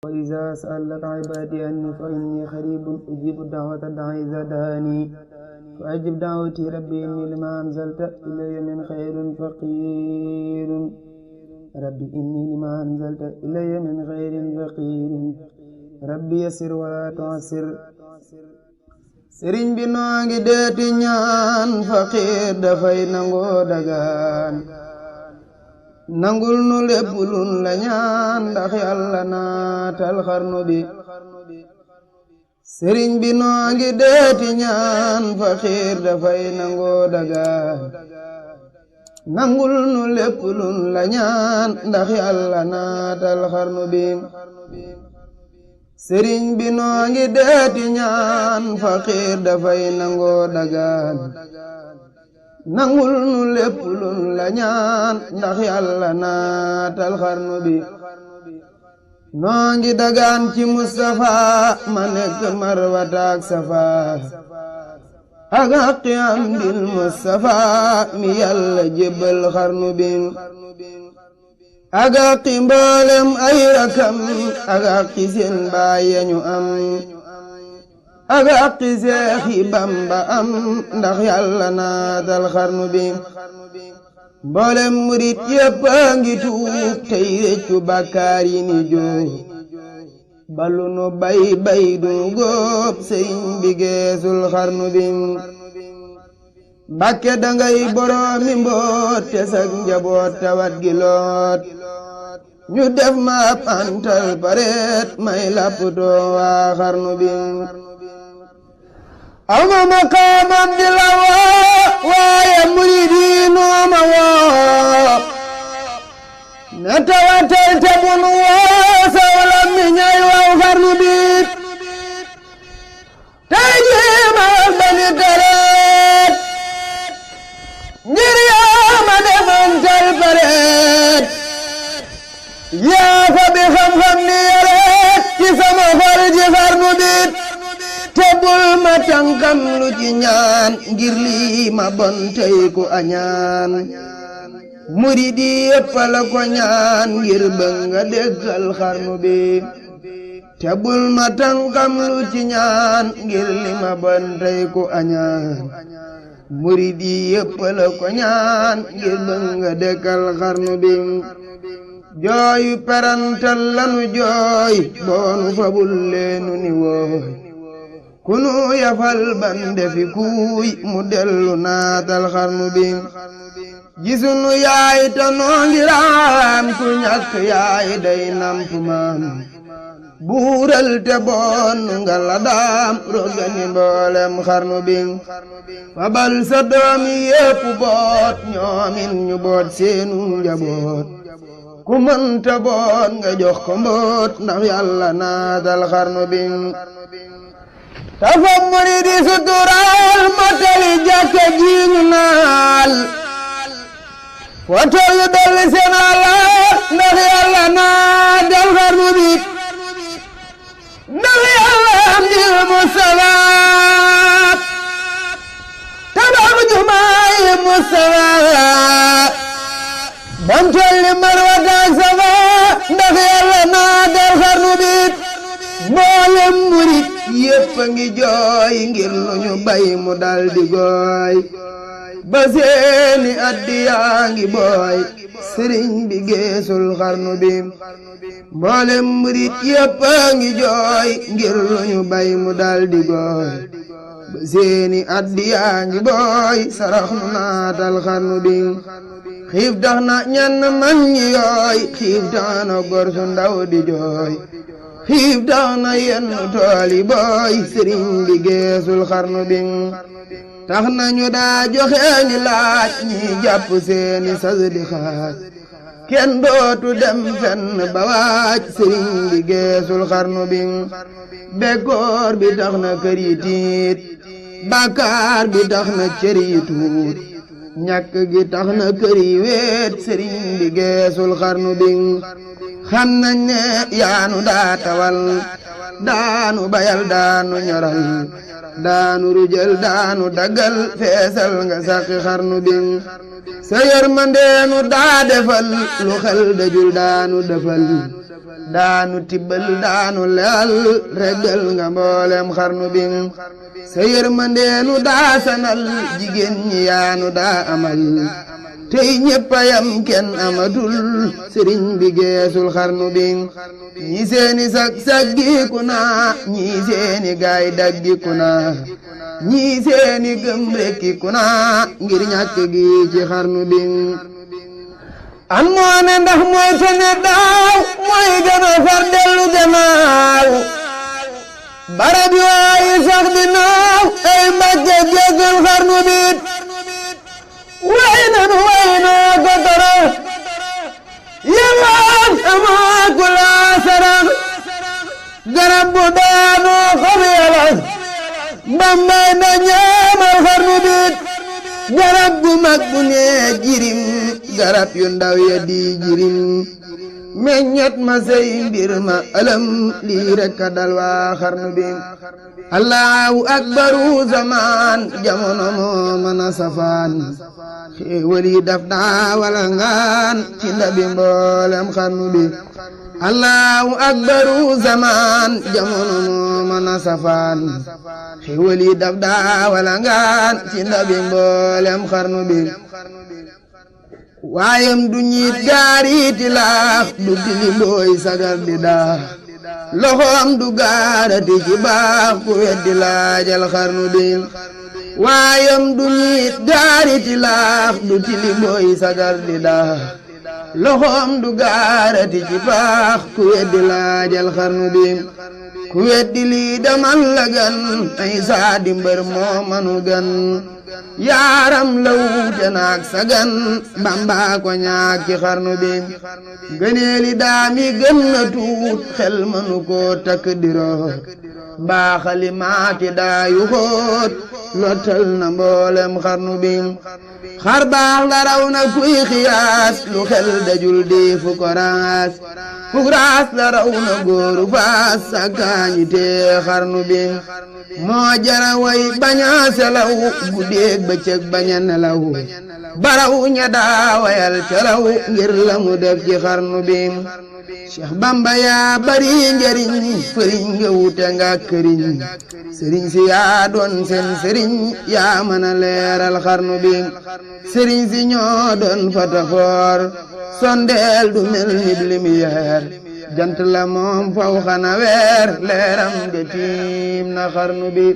وإذا سألك عبادي عني فإني قريب أجيب دعوة الداعي إذا دعاني فأجب دعوتي ربي إني لما أنزلت إلي من خير فقير ربي إني لما أنزلت إلي من خير فقير ربي يسر ولا تعسر sëriñ bi noo ngi deeti ñaan faqiir dafay nangoo dagaan nangul nu lépp luñ la ñaan ndax yàlla naatal xarnu bi sëriñ bi noo ngi deeti ñaan faqiir dafay nangoo dagaan nangul nu lépp luñ la ñaan ndax yàlla naatal xarnu bi sëriñ bi noo ngi deeti ñaan faqiir dafay nangoo dagaan nangul nu lépp luñ la ñaan ndax yàlla naatal xarnu bi noo ngi dagaan ci Mustafa ma nekk marwataak safa ak haqi amdil Mustafa mi yàlla jébbal xarnu bi ak haqi mboolem ay rakam ak haqi seen baay yañu am ak haqi Seexi Bamba am ndax yàlla naatal xarnu bi mboolem murit yépp a ngi tuub tey réccu bàkkaar yi ni jóob balu nu bay du góob sëriñ bi geesul xarnu bi Mbàkke dangay boroomi mboot te sag njaboot tawat gi loot ñu def ma ab antal pareet may lapputoo waa xarnu bi ama maqaamam di la woo waaye murid yi noo ma woo ne tawatal te bunu woo sawlam mi ñay waw xarnu bi tey jii ma wax bani tereet ngir yaa ma def antal pareet yaa fa bi xam-xam ni yareet ci sama xol ji xarnu bi te bul ma tànkam lu ci ñaan ngir lii ma bon tey ku añaan murid yi yépp la ko ñaan ngir bëgg nga déggal xarnu bi te bul ma tànkam lu ci ñaan ngir li ma bon tey ku añaan murid yi yépp la ko ñaan ngir bëgg nga déggal xarnu bi jooyu perantal lanu jooy boonu fabul leenu ni wooy kunu yafal bande fi kuuy mu dellu naatal xarnu bi gisunu yaay ta noo ngi raam ku ñàkk yaay day namp maam buural te boon nga la daam rogani mboolem xarnu bi fabal sa doomi yépp boot ñoomin ñu boot seenu njaboot ku mënta boot nga jox ko mboot ndax yàlla naatal xarnu bi tafa murid yi suturaal matali jàkka ji ñu naal foto yu dolli seen alaat ndax yàlla naatal xarnu bi ndax yàlla am dil Mustafa tabax jumaay Mustafa bam tolli marwataak safa ndax yàlla naatal xarnu bi mboolem murid yépp a ngi jooy ngir lu ñu bay mu daldi gooy ba seeni addiyaa ngi booy sëriñ bi geesul xarnu bi mboolem murid yépp a ngi jooy ngir lu ñu bay mu daldi gooy ba seeni addiyaa ngi booy sarax nu naatal xarnu bi xiif tax na ñenn mag ñi yooy xiif tax na gor su ndaw di jooy xiif tax na yenn tooli booy sëriñ bi geesul xarnu bi tax na ñu daa joxe ngi laaj ñi jàpp seeni sas di xaaj kenn dootu dem fenn ba waaj sëriñ bi geesul xarnu bi bekkoor bi tax na kër yi tiit bàkkaar bi tax na cër yi tuut ñàkk gi tax na kër yi weet sëriñ bi geesul xarnu bi xam nañ ne yaanu daa tawal daanu bayal daanu ñoral daanu rujal daanu daggal feesal nga sàqi xarnu bi sa yërmandeenu daa defal lu xel dajul daanu defal daanu tibbal daanu leel reggal nga mboolem xarnu bi sa yërmandeenu daa sanal jigéen ñi yaanu daa amal tey ñeppayam kenn amatul sëriñ bi geesul xarnu bi ñi seeni saggiku na ñi seeni gaay daggiku na ñi seeni gëm rekkiku na ngir ñàkk gi ci xarnu bi an moo ne ndax mooy tane daaw mooy gën a far dellu gannaaw barab yooyu sax di naaw ay mbàkke jéggal xarnu bi way nanu ko tara yalwaan amaa ku laa sarax garab bu daanoo xob yalas Bambay na ñaamal xarnu bi garab gu mag bu nee jirim garab yu ndaw ya di jirim meññet ma sey mbir ma alam lii rekk a dal waa xarnu bi allahu akbaru zaman jamono moo mën a safaan xéewal yi daf daa wala ngaan ci ndabi mboolem xarnu bi allahu akbaru zaman jamono moo mën a safaan xéewal yi daf daa wala ngaan ci ndabi mboolem xarnu bi waayam du ñiit gaariiti laax du tili mbooy sagar di daa loxoom du gaarati ci baax ku weddi laajal xarnu bi waayam du ñiit gaariiti laax du tili mbooy sagar di daa loxoom du gaarati ci baax ku weddi laajal xarnu bi ku weddi lii damal la gan ay saa di mbër moo manu gan yaaram la wuute naag sagan Bamba ko ñaag ci xarnu bi gëneeli daami gën na tuut xel mënu ko takk diroot baaxali maati daayu xóot lottal na mboolem xarnu bi xar baax la raw na kuy xiyaas lu xel dajul di fu ko raas fuk raas la raw na góoru faas sakkaañi tee xarnu bi moo jara way baña selaw guddeeg bëccëg baña nelaw baraw ña daawayal celaw ngir la mu def ci xarnu bi Cheikh Bamba yaa bari njariñ fëriñ nga wute nga këriñ sëriñ si yaa doon seen sëriñ yaa mën a leeral xarnu bi sëriñ si ñoo doon fatafoor sondeel du mel ni lumière jant la moom faw xana weer leeram ga tiim na xarnu bi